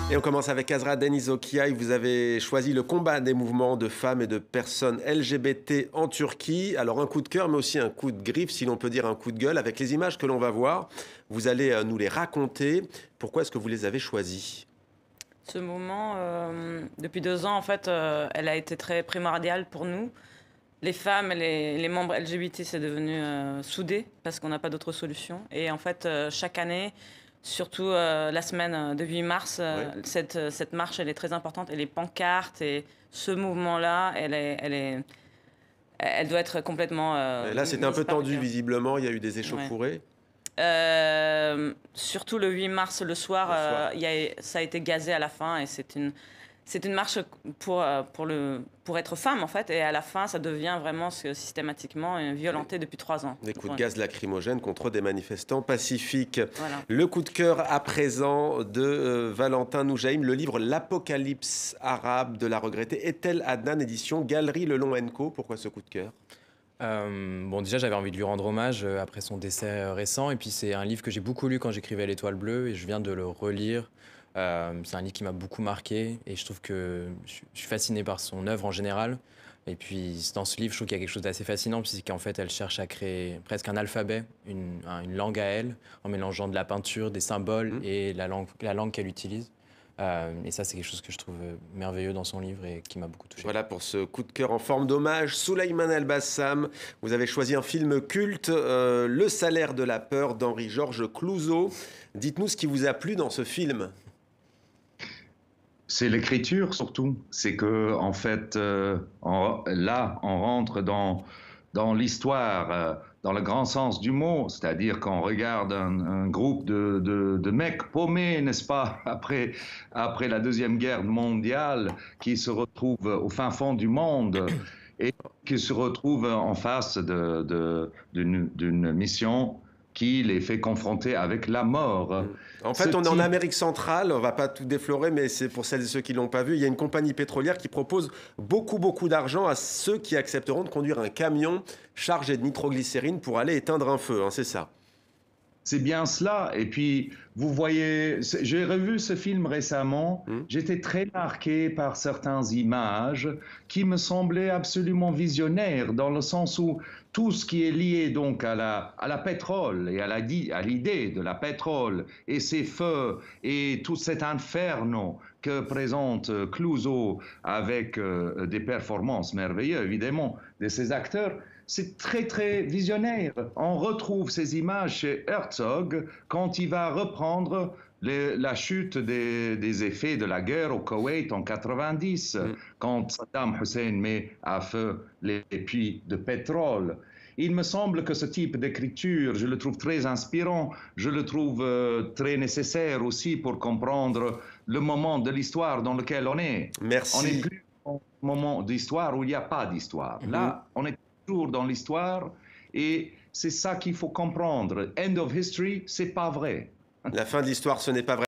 Et on commence avec Azra Deniz-Okiay. Vous avez choisi le combat des mouvements de femmes et de personnes LGBT en Turquie. Alors un coup de cœur, mais aussi un coup de griffe, si l'on peut dire un coup de gueule. Avec les images que l'on va voir, vous allez nous les raconter. Pourquoi est-ce que vous les avez choisies? Ce mouvement, depuis 2 ans, en fait, elle a été très primordiale pour nous. Les femmes et les membres LGBT, c'est devenu soudé parce qu'on n'a pas d'autre solution. Et en fait, chaque année, surtout la semaine de 8 mars, Oui. cette marche, elle est très importante. Et les pancartes et ce mouvement-là, elle doit être complètement Et là, c'était un mise peu par tendu, quelqu'un. visiblement. Il y a eu des Ouais. échauffourées Surtout le 8 mars, le soir, le soir. ça a été gazé à la fin et c'est une marche pour être femme, en fait. Et à la fin, ça devient vraiment systématiquement violenté depuis 3 ans. Des coups de Ouais, gaz lacrymogènes contre des manifestants pacifiques. voilà. Le coup de cœur à présent de Valentin Noujaïm, le livre L'Apocalypse arabe de la regrettée Etel Adnan, édition Galerie Lelon Co. Pourquoi ce coup de cœur? Bon, déjà, j'avais envie de lui rendre hommage après son décès récent. Et puis, c'est un livre que j'ai beaucoup lu quand j'écrivais L'Étoile bleue et je viens de le relire. C'est un livre qui m'a beaucoup marqué et je trouve que je suis fasciné par son œuvre en général. Et puis, dans ce livre, je trouve qu'il y a quelque chose d'assez fascinant, puisqu'en fait, elle cherche à créer presque un alphabet, une langue à elle, en mélangeant de la peinture, des symboles et la langue qu'elle utilise. Et ça, c'est quelque chose que je trouve merveilleux dans son livre et qui m'a beaucoup touché. Voilà pour ce coup de cœur en forme d'hommage. Souleymane El-Bassam, vous avez choisi un film culte, Le salaire de la peur d'Henri-Georges Clouzot. Dites-nous ce qui vous a plu dans ce film. C'est l'écriture surtout. C'est que en fait, là, on rentre dans l'histoire, dans le grand sens du mot, c'est-à-dire qu'on regarde un groupe de mecs paumés, n'est-ce pas, après la Deuxième Guerre mondiale, qui se retrouvent au fin fond du monde et qui se retrouvent en face d'une mission qui les fait confronter avec la mort. En Ce fait, on est en type Amérique centrale, on va pas tout déflorer, mais c'est pour celles et ceux qui l'ont pas vu. Il y a une compagnie pétrolière qui propose beaucoup d'argent à ceux qui accepteront de conduire un camion chargé de nitroglycérine pour aller éteindre un feu, hein, c'est ça. C'est bien cela. Et puis, vous voyez, j'ai revu ce film récemment. Hmm. J'étais très marqué par certaines images qui me semblaient absolument visionnaires, dans le sens où tout ce qui est lié donc à la pétrole et à l'idée de la pétrole et ses feux et tout cet inferno que présente Clouzot avec des performances merveilleuses, évidemment, de ses acteurs, c'est très visionnaire. On retrouve ces images chez Herzog quand il va reprendre la chute des effets de la guerre au Koweït en 90, quand Saddam Hussein met à feu les puits de pétrole. Il me semble que ce type d'écriture, je le trouve très inspirant, je le trouve très nécessaire aussi pour comprendre le moment de l'histoire dans lequel on est. On n'est Merci. plus au moment d'histoire où il n'y a pas d'histoire. Là, on est toujours dans l'histoire et c'est ça qu'il faut comprendre. End of history, c'est pas vrai. La fin de l'histoire, ce n'est pas vrai.